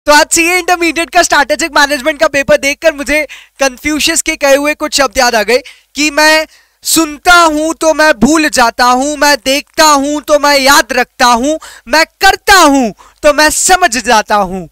तो आज CA intermediate का स्ट्रैटेजिक मैनेजमेंट का पेपर देखकर मुझे कन्फ्यूशियस के कहे हुए कुछ शब्द याद आ गए कि मैं सुनता हूं तो मैं भूल जाता हूं, मैं देखता हूं तो मैं याद रखता हूं, मैं करता हूं तो मैं समझ जाता हूं।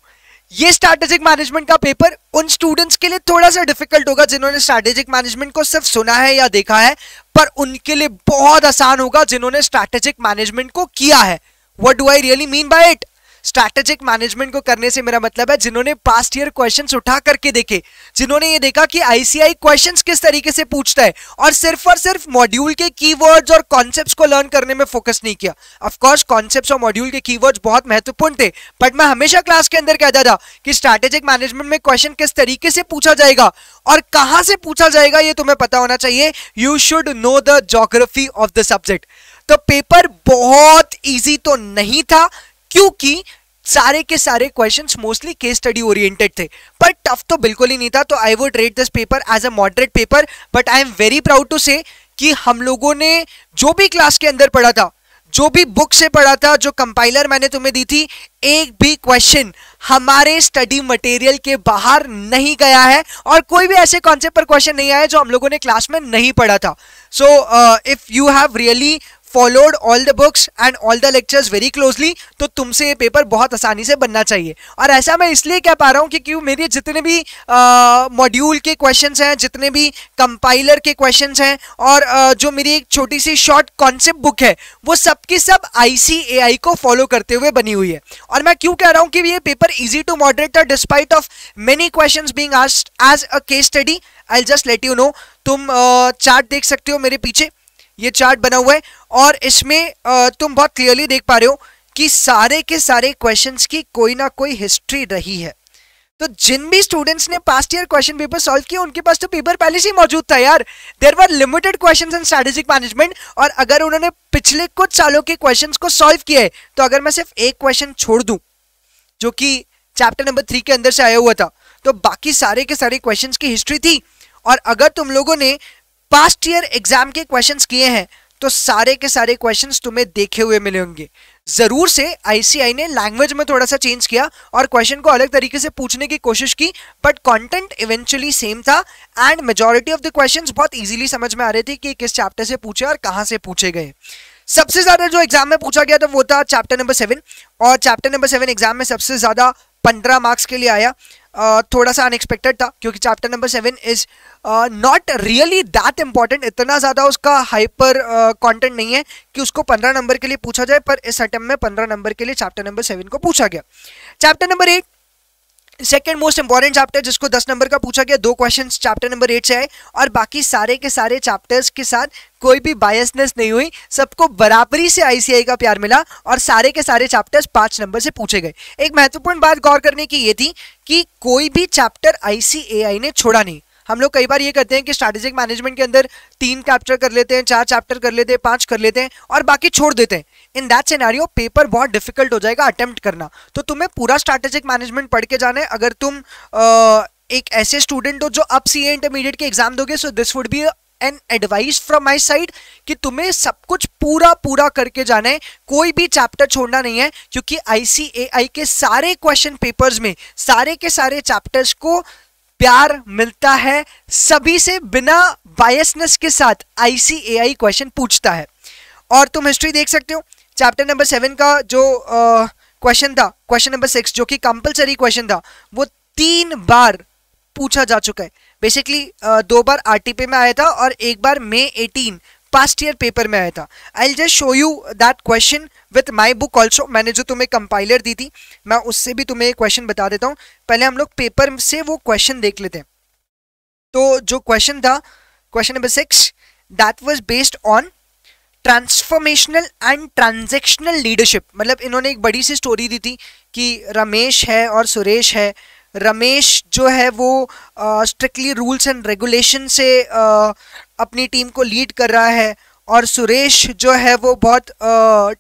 ये स्ट्रैटेजिक मैनेजमेंट का पेपर उन स्टूडेंट्स के लिए थोड़ा सा डिफिकल्ट होगा जिन्होंने स्ट्रैटेजिक मैनेजमेंट को सिर्फ सुना है या देखा है, पर उनके लिए बहुत आसान होगा जिन्होंने स्ट्रैटेजिक मैनेजमेंट को किया है। What do I really mean by it? Strategic management को करने से मेरा मतलब है जिन्होंने पास्ट ईयर क्वेश्चंस उठा करके देखे, जिन्होंने ये देखा कि आईसीआई क्वेश्चंस किस तरीके से पूछता है और सिर्फ मॉड्यूल के कीवर्ड्स और कॉन्सेप्ट्स को लर्न करने में फोकस नहीं किया। ऑफ कोर्स कॉन्सेप्ट्स और मॉड्यूल के कीवर्ड्स बहुत महत्वपूर्ण थे, बट मैं हमेशा क्लास के अंदर कहता था कि स्ट्रैटेजिक मैनेजमेंट में क्वेश्चन किस तरीके से पूछा जाएगा और कहां से पूछा जाएगा ये तुम्हें पता होना चाहिए। You should know the geography of the subject. तो पेपर बहुत ईजी तो नहीं था क्योंकि सारे के सारे questions mostly case study oriented थे, पर टफ तो बिल्कुल ही नहीं था। तो I would rate this paper as a moderate paper, but I am very proud to से कि हम लोगों ने जो भी क्लास के अंदर पढ़ा था, जो भी बुक से पढ़ा था, जो कंपाइलर मैंने तुम्हें दी थी, एक भी क्वेश्चन हमारे स्टडी मटेरियल के बाहर नहीं गया है और कोई भी ऐसे कॉन्सेप्ट पर क्वेश्चन नहीं आया जो हम लोगों ने क्लास में नहीं पढ़ा था। So if you have really followed all the books and all the lectures very closely, तो तुमसे ये पेपर बहुत आसानी से बनना चाहिए। और ऐसा मैं इसलिए कह पा रहा हूँ कि क्यों मेरे जितने भी मॉड्यूल के क्वेश्चंस हैं, जितने भी कंपाइलर के क्वेश्चंस हैं और जो मेरी एक छोटी सी शॉर्ट कॉन्सेप्ट बुक है, वो सबकी सब ICAI को फॉलो करते हुए बनी हुई है। और मैं क्यों कह रहा हूँ कि ये पेपर इजी टू मॉडरेट था despite of many questions being asked as a case study. I will just let you know. तुम चार्ट देख सकते हो मेरे पीछे, ये चार्ट बना हुआ है और इसमें तुम बहुत क्लियरली देख पा रहे हो कि सारे के सारे क्वेश्चंस की कोई ना कोई हिस्ट्री रही है। तो जिन भी स्टूडेंट्स ने past year question paper solve किए उनके पास तो पेपर पहले से ही मौजूद था यार। There were limited questions in strategic management, और अगर उन्होंने पिछले कुछ सालों के क्वेश्चंस को सॉल्व किया है तो अगर मैं सिर्फ एक क्वेश्चन छोड़ दूं जो कि चैप्टर नंबर 3 के अंदर से आया हुआ था, तो बाकी सारे के सारे क्वेश्चंस की हिस्ट्री थी। और अगर तुम लोगों ने पास्ट ईयर एग्जाम के क्वेश्चंस किए हैं तो सारे के सारे क्वेश्चंस तुम्हें देखे हुए मिले होंगे। जरूर से आईसीआई ने लैंग्वेज में थोड़ा सा चेंज किया और क्वेश्चन को अलग तरीके से पूछने की कोशिश की, बट कंटेंट इवेंचुअली सेम था and majority of the questions बहुत इजीली समझ में आ रहे थे कि किस चैप्टर से पूछे और कहां से पूछे गए। सबसे ज्यादा जो एग्जाम में पूछा गया था वो था चैप्टर नंबर 7, और चैप्टर नंबर 7 एग्जाम में सबसे ज्यादा 15 मार्क्स के लिए आया। थोड़ा सा अनएक्सपेक्टेड था क्योंकि chapter number 7 is not really that important, इतना ज्यादा उसका हाइपर कंटेंट नहीं है कि उसको 15 नंबर के लिए पूछा जाए, पर इस अटेम्प्ट में 15 नंबर के लिए चैप्टर नंबर 7 को पूछा गया। Chapter number 8 second most important chapter, जिसको 10 नंबर का पूछा गया। 2 क्वेश्चंस चैप्टर नंबर 8 से आए और बाकी सारे के सारे चैप्टर्स के साथ कोई भी बायसनेस नहीं हुई, सबको बराबरी से आईसीआई का प्यार मिला और सारे के सारे चैप्टर्स 5 नंबर से पूछे गए। एक महत्वपूर्ण बात गौर करने की ये थी कि कोई भी चैप्टर आईसीएआई ने छोड़ा नहीं। हम लोग कई बार ये करते हैं कि स्ट्रैटेजिक मैनेजमेंट के अंदर 3 चैप्टर कर लेते हैं, 4 चैप्टर कर लेते हैं, 5 कर लेते हैं और बाकी छोड़ देते हैं। इन दैट सिनेरियो पेपर बहुत डिफिकल्ट हो जाएगा अटेम्प्ट करना। तो तुम्हें पूरा स्ट्रैटेजिक मैनेजमेंट पढ़ के जाना है। अगर तुम एक ऐसे स्टूडेंट हो जो अब सीए इंटरमीडिएट के एग्जाम दोगे, so this would be an advice from my side कि तुम्हें सब कुछ पूरा करके जाना है, कोई भी चैप्टर छोड़ना नहीं है, क्योंकि आईसीएआई के सारे क्वेश्चन पेपर्स में सारे के सारे चैप्टर्स को प्यार मिलता है सभी से, बिना बायसनेस के साथ आईसीएआई क्वेश्चन पूछता है। और तुम हिस्ट्री देख सकते हो, चैप्टर नंबर 7 का जो क्वेश्चन था, क्वेश्चन नंबर 6 जो कि कंपलसरी क्वेश्चन था, वो 3 बार पूछा जा चुका है। बेसिकली 2 बार आरटीपी में आया था और 1 बार May 18 पास्ट ईयर पेपर में आया था। आई will just show you that question with my book also. मैंने जो तुम्हें कंपाइलर दी थी, मैं उससे भी तुम्हें क्वेश्चन बता देता हूँ। पहले हम लोग पेपर से वो क्वेश्चन देख लेते हैं। तो जो क्वेश्चन था, question number 6, that was based on transformational and transactional leadership. मतलब इन्होंने एक बड़ी सी स्टोरी दी थी कि रमेश है और सुरेश है। रमेश जो है वो स्ट्रिक्टली रूल्स एंड रेगुलेशन से अपनी टीम को लीड कर रहा है, और सुरेश जो है वो बहुत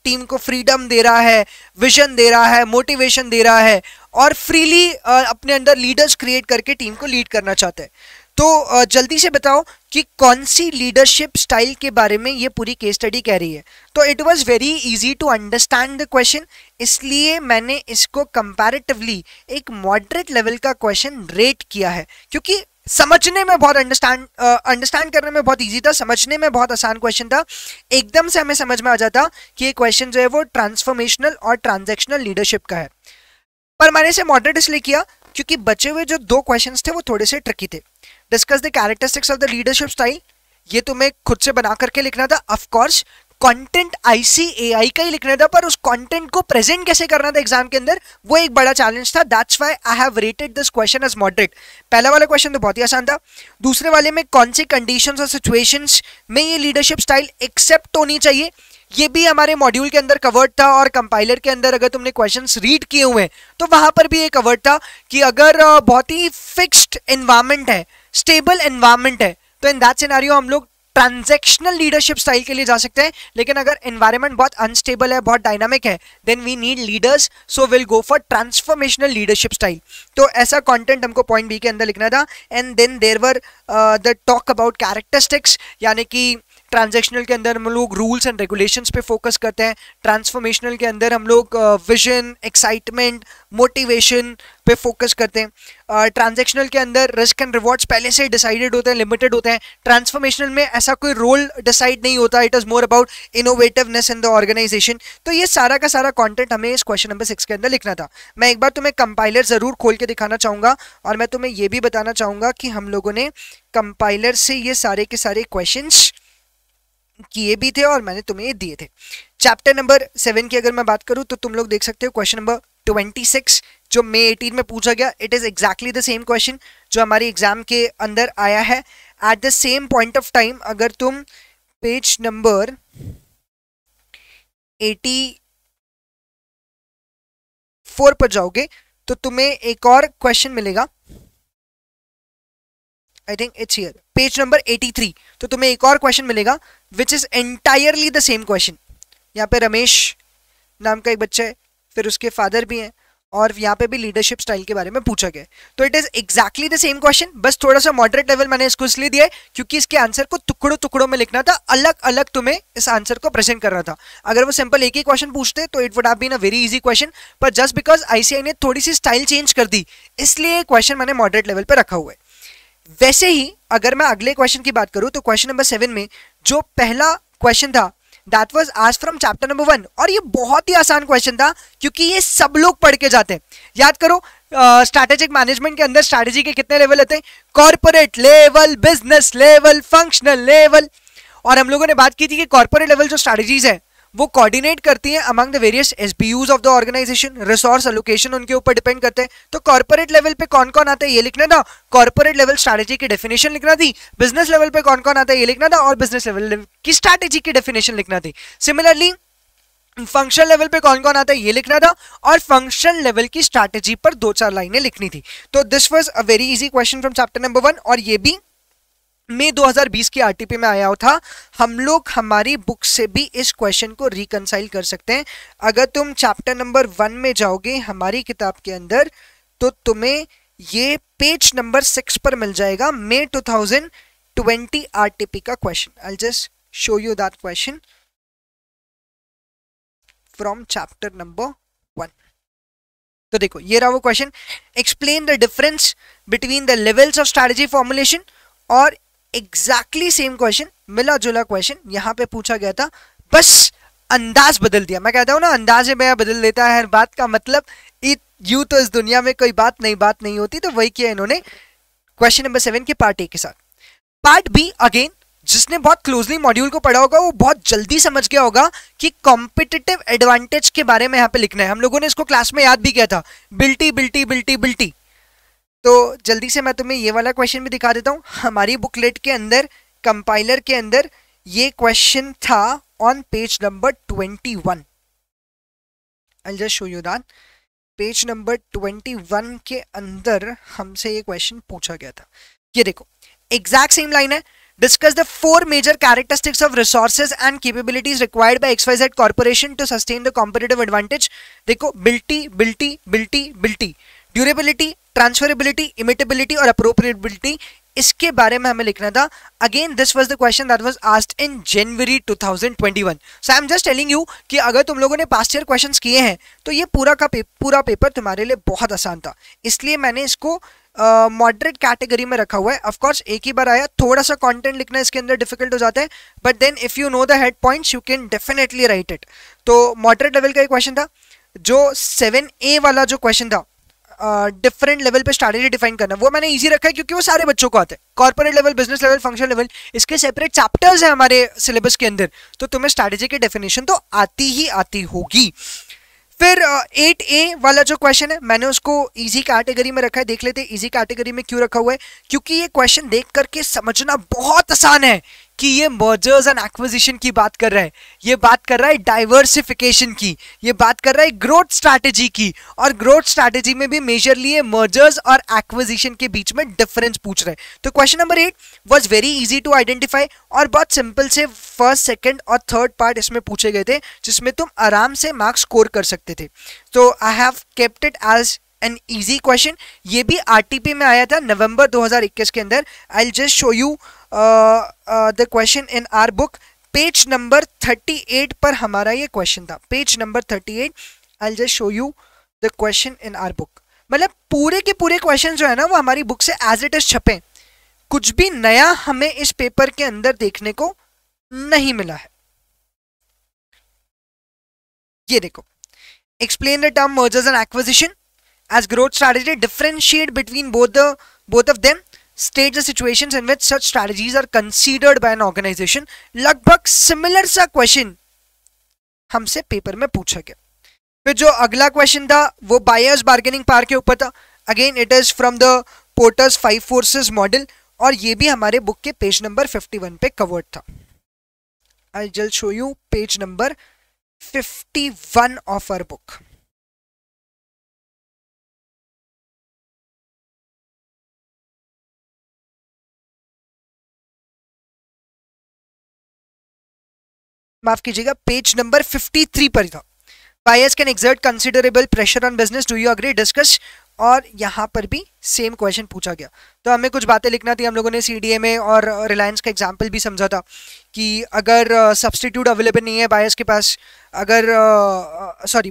टीम को फ्रीडम दे रहा है, विजन दे रहा है, मोटिवेशन दे रहा है और फ्रीली अपने अंदर लीडर्स क्रिएट करके टीम को लीड करना चाहता है। तो जल्दी से बताओ कि कौन सी लीडरशिप स्टाइल के बारे में ये पूरी केस स्टडी कह रही है। तो it was very easy to understand the question, इसलिए मैंने इसको कंपैरेटिवली एक मॉडरेट लेवल का क्वेश्चन रेट किया है, क्योंकि समझने में बहुत अंडरस्टैंड करने में बहुत इजी था, समझने में बहुत आसान क्वेश्चन था। एकदम से हमें समझ में आ जाता कि ये क्वेश्चन जो है वो ट्रांसफॉर्मेशनल और ट्रांजैक्शनल लीडरशिप का है। पर मैंने इसे मॉडरेट इसलिए किया क्योंकि बचे हुए जो 2 क्वेश्चंस थे वो थोड़े से ट्रिकी थे। Discuss the characteristics of the leadership style, ये तुम्हें खुद से बना करके लिखना था। ऑफ कोर्स कंटेंट ICAI का ही लिखना था, पर उस कंटेंट को प्रेजेंट कैसे करना था एग्जाम के अंदर, वो एक बड़ा चैलेंज था। That's why I have rated this question as moderate. पहला वाला क्वेश्चन तो बहुत ही आसान था। दूसरे वाले में कौन सी कंडीशंस और सिचुएशंस में ये लीडरशिप स्टाइल एक्सेप्ट होनी चाहिए, ये भी हमारे मॉड्यूल के अंदर कवर्ड था। और कंपाइलर के अंदर अगर तुमने क्वेश्चंस रीड किए हुए हैं तो वहां पर भी ये कवर्ड था कि अगर बहुत ही फिक्स्ड एनवायरनमेंट है, स्टेबल एनवायरनमेंट है, तो इन दैट सिनेरियो हम लोग ट्रांजैक्शनल लीडरशिप स्टाइल के लिए जा सकते हैं। लेकिन अगर एनवायरनमेंट बहुत अनस्टेबल है, बहुत डायनामिक है, then we need leaders, so will go for transformational leadership style. तो ऐसा कंटेंट हमको पॉइंट बी के अंदर लिखना था। And then there were the talk about characteristics, यानी कि ट्रांजैक्शनल के अंदर हम लोग रूल्स एंड रेगुलेशंस पे फोकस करते हैं, ट्रांसफॉर्मेशनल के अंदर हम लोग विजन, एक्साइटमेंट, मोटिवेशन पे फोकस करते हैं। ट्रांजैक्शनल के अंदर रिस्क एंड रिवॉर्ड्स पहले से डिसाइडेड होते हैं, लिमिटेड होते हैं। ट्रांसफॉर्मेशनल में ऐसा कोई रोल डिसाइड नहीं होता, it is more about innovativeness in the organisation. तो ये सारा का सारा कंटेंट हमें इस क्वेश्चन नंबर 6 के अंदर लिखना था। मैं एक बार तुम्हें कंपाइलर जरूर खोल के दिखाना चाहूंगा, और मैं तुम्हें ये भी बताना चाहूंगा कि हम लोगों ने कंपाइलर से ये सारे के सारे क्वेश्चंस किए भी थे और मैंने तुम्हें ये दिए थे। चैप्टर नंबर 7 की अगर मैं बात करूं तो तुम लोग देख सकते हो क्वेश्चन नंबर 26 जो मई 18 में पूछा गया। It is exactly the same question जो हमारी एग्जाम के अंदर आया है। At the same point of time अगर तुम पेज नंबर 84 पर जाओगे तो तुम्हें एक और क्वेश्चन मिलेगा। I think it's here, page number 83। तो तुम्हें एक और क्वेश्चन मिलेगा which is entirely the same question. यहाँ पे रमेश नाम का एक बच्चा है, फिर उसके फादर भी हैं, और यहाँ पे भी लीडरशिप स्टाइल के बारे में पूछा गया। तो it is exactly the same question, बस थोड़ा सा मॉडरेट लेवल मैंने इसको इसलिए दिया है क्योंकि इसके आंसर को टुकड़ों टुकड़ों में लिखना था, अलग अलग तुम्हें इस आंसर को प्रेजेंट करना था। अगर वो सिंपल एक ही क्वेश्चन पूछते तो it would have been a very easy question, पर जस्ट बिकॉज ICAI ने थोड़ी सी स्टाइल चेंज कर दी, इसलिए क्वेश्चन मैंने मॉडरेट लेवल पर रखा हुआ है। वैसे ही अगर मैं अगले क्वेश्चन की बात करूं तो क्वेश्चन नंबर 7 में जो पहला क्वेश्चन था that was asked from chapter number 1, और ये बहुत ही आसान क्वेश्चन था क्योंकि ये सब लोग पढ़ के जाते हैं। याद करो स्ट्रैटेजिक मैनेजमेंट के अंदर स्ट्रैटेजी के कितने लेवल होते हैं? Corporate level, business level, functional level. और हम लोगों ने बात की थी कि कॉर्पोरेट लेवल जो स्ट्रैटेजीज है वो कोऑर्डिनेट करती हैं among the various SBUs of the organisation, resource allocation उनके ऊपर डिपेंड करते हैं। तो कॉर्पोरेट लेवल पे कौन कौन आता है ये लिखना था, कॉर्पोरेट लेवल स्ट्रैटेजी की डेफिनेशन लिखना थी। बिजनेस लेवल पे कौन कौन आता है ये लिखना था, और बिजनेस लेवल की स्ट्रैटेजी की डेफिनेशन लिखना थी। सिमिलरली फंक्शनल लेवल पे कौन कौन आता है ये लिखना था, और फंक्शनल लेवल की स्ट्रैटेजी पर 2-4 लाइनें लिखनी थी। तो this was a very easy question from chapter number 1, और ये भी मई 2020 की RTP में आया था। हम लोग हमारी बुक से भी इस क्वेश्चन को रिकंसाइल कर सकते हैं। अगर तुम चैप्टर नंबर 1 में जाओगे हमारी किताब के अंदर तो तुम्हें ये पेज नंबर 6 पर मिल जाएगा, मई 2020 RTP का question. I just show you that question from chapter number 1। तो देखो ये रहा वो question, explain the difference between the levels of strategy formulation. और एग्जैक्टली सेम क्वेश्चन, मिला जुला क्वेश्चन यहाँ पे पूछा गया था, बस अंदाज बदल दिया। मैं कहता हूँ ना अंदाज में बदल देता है हर बात का मतलब। यूं तो इस दुनिया में कोई बात नहीं होती, तो वही किया इन्होंने क्वेश्चन नंबर 7 के पार्ट A के साथ। पार्ट B अगेन जिसने बहुत क्लोजली मॉड्यूल को पढ़ा होगा वो बहुत जल्दी समझ गया होगा कि कॉम्पिटिटिव एडवांटेज के बारे में यहाँ पे लिखना है। हम लोगों ने इसको क्लास में याद भी किया था, बिल्टी। तो जल्दी से मैं तुम्हें ये वाला क्वेश्चन भी दिखा देता हूँ। हमारी बुकलेट के अंदर कंपाइलर के अंदर ये क्वेश्चन था on page number 21। I just show you that. Page number 21 के अंदर हमसे ये क्वेश्चन पूछा गया था। ये देखो एग्जैक्ट सेम लाइन है, discuss the 4 major characteristics of resources and capabilities required by XYZ corporation to sustain the competitive advantage। देखो बिल्टी, ड्यूरेबिलिटी, ट्रांसफरेबिलिटी, इमिटेबिलिटी और अप्रोप्रिएबिलिटी, इसके बारे में हमें लिखना था। Again this was the question that was asked in January 2021। So I am just telling you कि अगर तुम लोगों ने पास्ट ईयर क्वेश्चंस किए हैं तो ये पूरा पेपर तुम्हारे लिए बहुत आसान था, इसलिए मैंने इसको मॉडरेट कैटेगरी में रखा हुआ है। ऑफ कोर्स एक ही बार आया, थोड़ा सा कंटेंट लिखना इसके अंदर डिफिकल्ट हो जाता है, but then if you know the head points you can definitely write it. तो मॉडरेट लेवल का एक क्वेश्चन था। जो 7A वाला जो क्वेश्चन था, डिफरेंट लेवल पे स्ट्रैटेजी डिफाइन करना, वो मैंने इजी रखा है क्योंकि वो सारे बच्चों को आता है। Corporate level, business level, function level, इसके सेपरेट चैप्टर्स है हमारे सिलेबस के अंदर, तो तुम्हें स्ट्रैटेजी की डेफिनेशन तो आती ही आती होगी। फिर 8A वाला जो क्वेश्चन है मैंने उसको इजी कैटेगरी में रखा है। देख लेते हैं इजी कैटेगरी में क्यों रखा हुआ है, क्योंकि ये क्वेश्चन देख करके समझना बहुत आसान है कि ये मर्जर्स एंड एक्विजिशन की बात कर रहा है, ये बात कर रहा है डाइवर्सिफिकेशन की, ये बात कर रहा है ग्रोथ स्ट्रैटेजी की, और ग्रोथ स्ट्रैटेजी में भी मेजरली मर्जर्स और एक्विजिशन के बीच में डिफरेंस पूछ रहा है। तो question number 8 was very easy to identify और बहुत सिंपल से फर्स्ट, सेकंड और थर्ड पार्ट इसमें पूछे गए थे, जिसमें तुम आराम से मार्क्स स्कोर कर सकते थे। तो I have kept it as an easy question. ये भी आरटीपी में आया था नवंबर 2021 के अंदर। I will just show you the question in our book. Page number 38 पर हमारा ये क्वेश्चन था, page number 38। I will just show you the question in our book. मतलब पूरे के पूरे क्वेश्चन जो है ना वो हमारी बुक से एज इट इज छपे, कुछ भी नया हमें इस पेपर के अंदर देखने को नहीं मिला है। ये देखो, explain the term mergers and acquisition as growth strategy, differentiate between both of them, state the situations in which such strategies are considered by an organization। लगभग सिमिलर सा क्वेश्चन हमसे पेपर में पूछा गया। फिर जो अगला क्वेश्चन था वो बायर्स बार्गेनिंग पावर के ऊपर था। Again it is from the porters 5 forces model, और ये भी हमारे बुक के पेज नंबर 51 पे कवर्ड था। I just show you page number 51 of our book। माफ कीजिएगा, पेज नंबर 53 पर था। Buyers can exert considerable pressure on business, do you agree, discuss। और यहाँ पर भी सेम क्वेश्चन पूछा गया। तो हमें कुछ बातें लिखना थी। हम लोगों ने CDA में और रिलायंस का एग्जाम्पल भी समझा था कि अगर सब्सटीट्यूट अवेलेबल नहीं है बायर्स के पास, अगर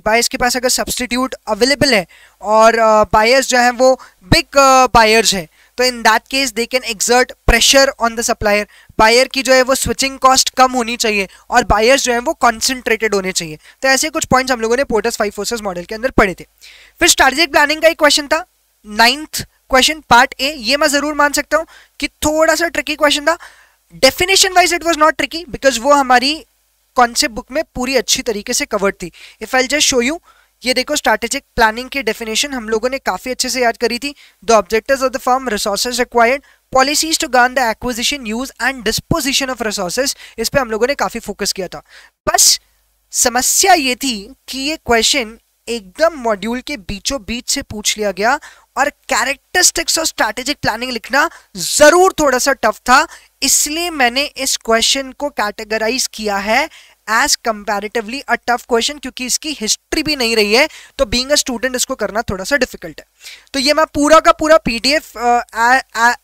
बायर्स के पास अगर सब्सटीट्यूट अवेलेबल है और बायर्स जो हैं वो बिग बायर्स हैं, तो in that case they can exert pressure on the supplier. Buyer की जो है वो स्विचिंग कॉस्ट कम होनी चाहिए और बायर्स जो है वो कॉन्सेंट्रेटेड होने चाहिए। तो ऐसे कुछ पॉइंट्स हम लोगों ने पोर्टर्स 5 फोर्सेस मॉडल के अंदर पढ़े थे। फिर स्ट्रैटेजिक प्लानिंग का एक क्वेश्चन था, 9th क्वेश्चन पार्ट ए। ये मैं जरूर मान सकता हूँ कि थोड़ा सा ट्रिकी क्वेश्चन था। Definition wise it was not tricky because वो हमारी कॉन्सेप्ट बुक में पूरी अच्छी तरीके से कवर्ड थी। If I just show you, ये देखो स्ट्रैटेजिक प्लानिंग की डेफिनेशन हम लोगों ने काफी अच्छे से याद करी थी। The objectives of the firm, resources required, policies to govern the acquisition, use and disposition of resources, इस पे हम लोगों ने काफी फोकस किया था। बस समस्या ये थी कि ये क्वेश्चन एकदम मॉड्यूल के बीचों बीच से पूछ लिया गया और कैरेक्टरिस्टिक्स ऑफ स्ट्रैटेजिक प्लानिंग लिखना जरूर थोड़ा सा टफ था, इसलिए मैंने इस क्वेश्चन को कैटेगराइज किया है as comparatively a tough question, क्योंकि इसकी हिस्ट्री भी नहीं रही है, तो बीइंग अ स्टूडेंट इसको करना थोड़ा सा डिफिकल्ट है। तो ये मैं पूरा का पूरा PDF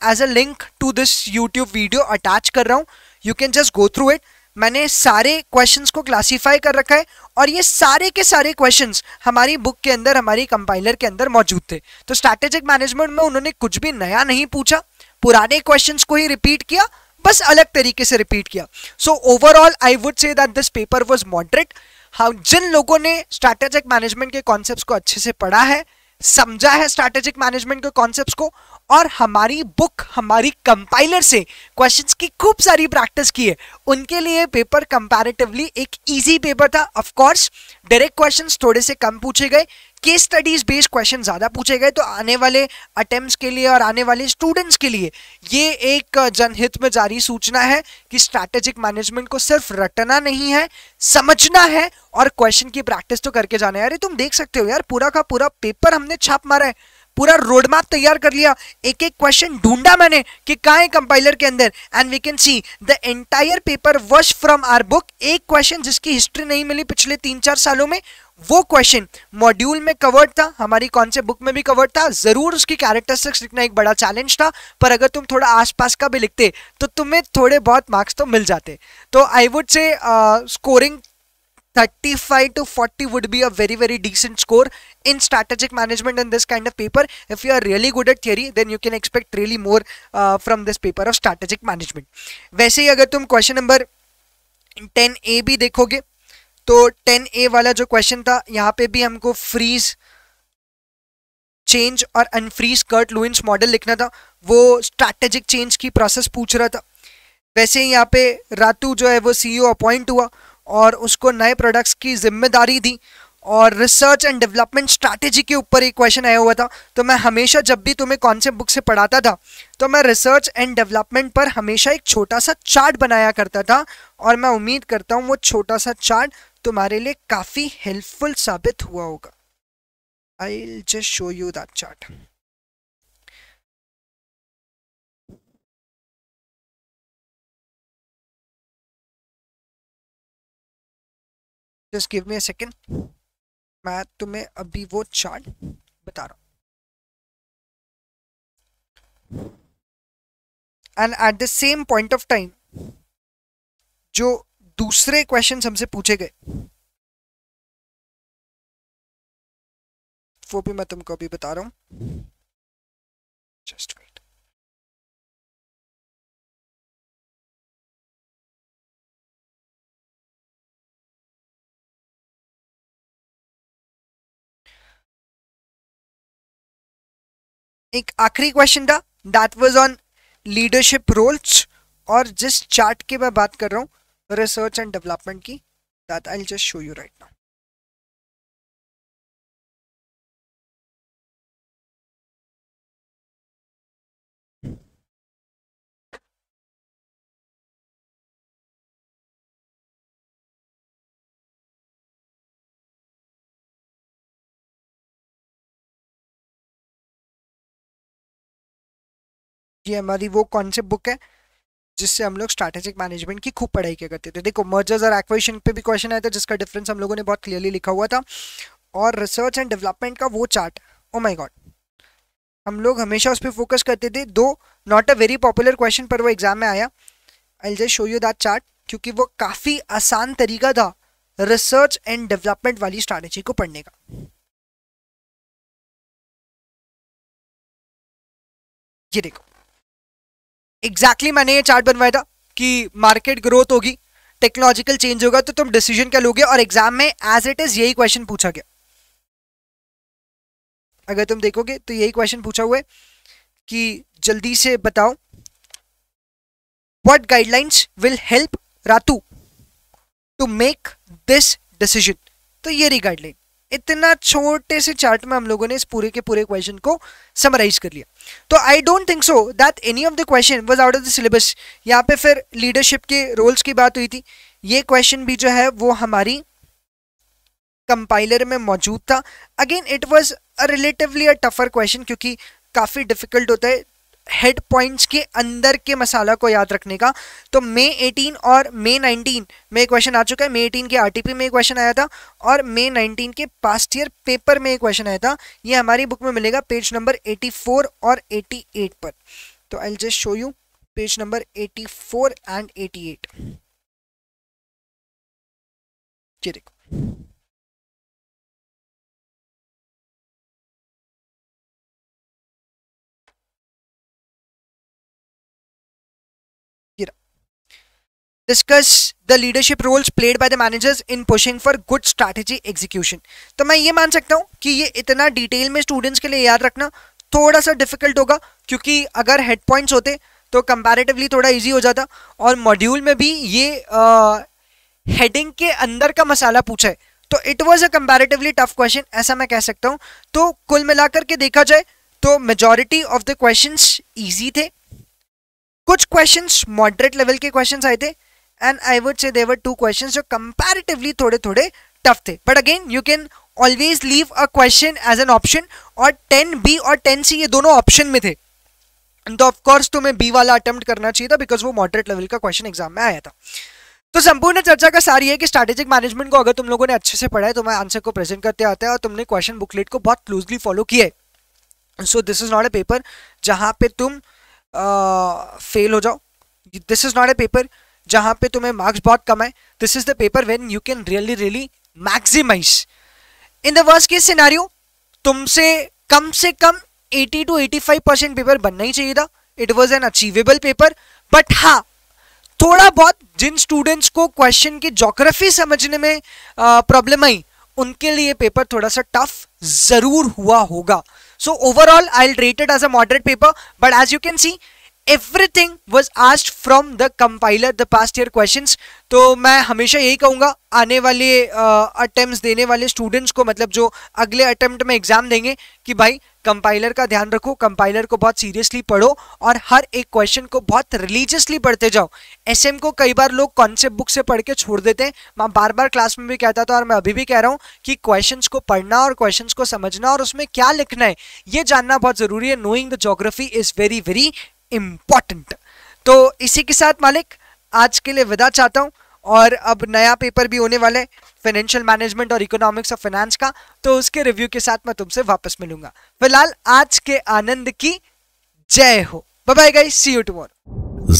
as a link to this YouTube video attach कर रहा हूँ, you can just go through it. मैंने सारे क्वेश्चंस को क्लासिफाई कर रखा है और ये सारे के सारे क्वेश्चंस हमारी बुक के अंदर, हमारी कंपाइलर के अंदर मौजूद थे। तो स्ट्रैटेजिक मैनेजमेंट में उन्होंने कुछ भी नया नहीं पूछा, पुराने क्वेश्चंस को ही रिपीट किया, बस अलग तरीके से रिपीट किया। सो overall I would say that this paper was moderate. हाँ, जिन लोगों ने स्ट्रैटेजिक मैनेजमेंट के कॉन्सेप्ट्स को अच्छे से पढ़ा है, समझा है स्ट्रैटेजिक मैनेजमेंट के कॉन्सेप्ट्स को, और हमारी बुक, हमारी कंपाइलर से क्वेश्चंस की खूब सारी प्रैक्टिस की है, उनके लिए पेपर कंपैरेटिवली एक इजी पेपर था। ऑफ कोर्स डायरेक्ट क्वेश्चंस थोड़े से कम पूछे गए, केस स्टडीज बेस्ड क्वेश्चन ज्यादा पूछे गए। तो आने वाले अटेम्प्ट्स के लिए और आने वाले स्टूडेंट्स के लिए ये एक जनहित में जारी सूचना है कि स्ट्रैटेजिक मैनेजमेंट को सिर्फ रटना नहीं है, समझना है और क्वेश्चन की प्रैक्टिस तो करके जाना है। अरे तुम देख सकते हो यार, पूरा का पूरा पेपर हमने छाप मारा है, पूरा रोड मैप तैयार कर लिया, एक एक क्वेश्चन ढूंढा मैंने कि कहाँ है कंपाइलर के अंदर, and we can see the entire paper was from our book. एक क्वेश्चन जिसकी हिस्ट्री नहीं मिली पिछले 3-4 सालों में, वो क्वेश्चन मॉड्यूल में कवर्ड था, हमारी कौन से बुक में भी कवर्ड था, जरूर उसकी कैरेक्टरिस्टिक्स लिखना एक बड़ा चैलेंज था, पर अगर तुम थोड़ा आसपास का भी लिखते तो तुम्हें थोड़े बहुत मार्क्स तो मिल जाते। तो I would say scoring 35 to 40 would be a very very decent score in strategic management in this kind of paper. If you are really good at theory, then you can expect really more from this paper of strategic management. वैसे ही अगर तुम question number 10A भी देखोगे तो 10A वाला जो question था, यहाँ पे भी हमको फ्रीज, चेंज और अनफ्रीज कर्ट लुइस मॉडल लिखना था, वो स्ट्रैटेजिक चेंज की प्रोसेस पूछ रहा था। वैसे ही यहाँ पे रातू जो है वो CEO अपॉइंट हुआ और उसको नए प्रोडक्ट्स की जिम्मेदारी दी, और रिसर्च एंड डेवलपमेंट स्ट्रैटेजी के ऊपर एक क्वेश्चन आया हुआ था। तो मैं हमेशा जब भी तुम्हें कॉन्सेप्ट बुक से पढ़ाता था तो मैं रिसर्च एंड डेवलपमेंट पर हमेशा एक छोटा सा चार्ट बनाया करता था, और मैं उम्मीद करता हूँ वो छोटा सा चार्ट तुम्हारे लिए काफ़ी हेल्पफुल साबित हुआ होगा। आई will just show you that chart. Just give me a second, मैं तुम्हें अभी वो चार्ट बता रहा हूं। And at the same point of time जो दूसरे क्वेश्चन हमसे पूछे गए वो भी मैं तुमको अभी बता रहा हूं। Just wait. एक आखिरी क्वेश्चन था, that was on leadership roles, और जिस चार्ट की मैं बात कर रहा हूं रिसर्च एंड डेवलपमेंट की, that I will just show you right now. ये हमारी वो कॉन्सेप्ट बुक है जिससे हम लोग स्ट्रैटेजिक मैनेजमेंट की खूब पढ़ाई किया करते थे। देखो मर्जर्स और एक्विजिशन पे भी क्वेश्चन आया था जिसका डिफरेंस हम लोगों ने बहुत क्लियरली लिखा हुआ था, और रिसर्च एंड डेवलपमेंट का वो चार्ट, ओ माय गॉड, हम लोग हमेशा उस पर फोकस करते थे। दो not a very popular question, पर वो एग्जाम में आया। आई will just show you that chart, क्योंकि वो काफ़ी आसान तरीका था रिसर्च एंड डेवलपमेंट वाली स्ट्रैटेजी को पढ़ने का। ये देखो एग्जैक्टली मैंने ये चार्ट बनवाया था कि मार्केट ग्रोथ होगी, टेक्नोलॉजिकल चेंज होगा, तो तुम डिसीजन क्या लोगे, और एग्जाम में एज इट इज यही क्वेश्चन पूछा गया। अगर तुम देखोगे तो यही क्वेश्चन पूछा हुआ है कि जल्दी से बताओ what guidelines will help Ratu to make this decision. तो ये रही गाइडलाइन। इतना छोटे से चार्ट में हम लोगों ने इस पूरे के पूरे क्वेश्चन को समराइज कर लिया। तो I don't think so that any of the question was out of the syllabus. यहाँ पे फिर लीडरशिप के रोल्स की बात हुई थी, ये क्वेश्चन भी जो है वो हमारी कंपाइलर में मौजूद था। Again it was a relatively a tougher question, क्योंकि काफ़ी डिफिकल्ट होता है हेड पॉइंट्स के अंदर के मसाला को याद रखने का। तो May 18 और May 19 में क्वेश्चन आ चुका है। May 18 के आरटीपी में क्वेश्चन आया था, और May 19 के पास्ट ईयर पेपर में क्वेश्चन आया था। ये हमारी बुक में मिलेगा पेज नंबर 84 और 88 पर। तो I will just show you page number 84 and 88। ये देखो discuss the leadership roles played by the managers in pushing for good strategy execution. तो मैं ये मान सकता हूँ कि ये इतना डिटेल में स्टूडेंट्स के लिए याद रखना थोड़ा सा डिफिकल्ट होगा, क्योंकि अगर हेड पॉइंट्स होते तो कंपैरेटिवली थोड़ा इजी हो जाता, और मॉड्यूल में भी ये हेडिंग के अंदर का मसाला पूछा है, तो it was a comparatively tough question, ऐसा मैं कह सकता हूँ। तो कुल मिलाकर के देखा जाए तो majority of the questions easy थे, कुछ क्वेश्चंस मॉडरेट लेवल के क्वेश्चंस आए थे, and I would say there were two questions जो comparatively थोड़े थोड़े tough थे। But again you can always leave a question as an option, और 10B और 10C ये दोनों ऑप्शन में थे, तो ऑफ कोर्स तुम्हें B वाला अटेम्प्ट करना चाहिए था, बिकॉज वो मॉडरेट लेवल का क्वेश्चन एग्जाम में आया था। तो संपूर्ण चर्चा का सार ये है कि स्ट्रैटेजिक मैनेजमेंट को अगर तुम लोगों ने अच्छे से पढ़ा है तो मैं आंसर को प्रेजेंट करते आता है और तुमने क्वेश्चन बुकलेट को बहुत क्लोजली फॉलो किया है। So this is not a paper जहां पे तुम फेल हो जाओ, this is not a paper जहां पे तुम्हें मार्क्स बहुत कम है, this is the paper when you can really maximise. In the worst case scenario तुमसे कम 80 to 85% पेपर बनना ही चाहिए था। It was an achievable paper, but हाँ थोड़ा बहुत जिन स्टूडेंट्स को क्वेश्चन की ज्योग्राफी समझने में प्रॉब्लम आई उनके लिए पेपर थोड़ा सा टफ जरूर हुआ होगा। So overall I will rate it as a moderate paper, but as you can see everything was asked from the compiler, the past year questions। तो मैं हमेशा यही कहूँगा आने वाले अटेम्प्ट्स देने वाले स्टूडेंट्स को, मतलब जो अगले अटेम्प्ट में एग्जाम देंगे, कि भाई कंपाइलर का ध्यान रखो, कंपाइलर को बहुत सीरियसली पढ़ो और हर एक क्वेश्चन को बहुत रिलीजियसली पढ़ते जाओ। एसएम को कई बार लोग कॉन्सेप्ट बुक से पढ़ के छोड़ देते हैं, मैं बार बार क्लास में भी कहता था और मैं अभी भी कह रहा हूँ कि क्वेश्चंस को पढ़ना और क्वेश्चंस को समझना और उसमें क्या लिखना है ये जानना बहुत जरूरी है। Knowing the geography is very very important. तो इसी के साथ मालिक आज के लिए विदा चाहता हूं, और अब नया पेपर भी होने वाला है फाइनेंशियल मैनेजमेंट और इकोनॉमिक्स ऑफ फाइनेंस का, तो उसके रिव्यू के साथ मैं तुमसे वापस मिलूंगा। फिलहाल आज के आनंद की जय हो। Bye bye guys, see you tomorrow.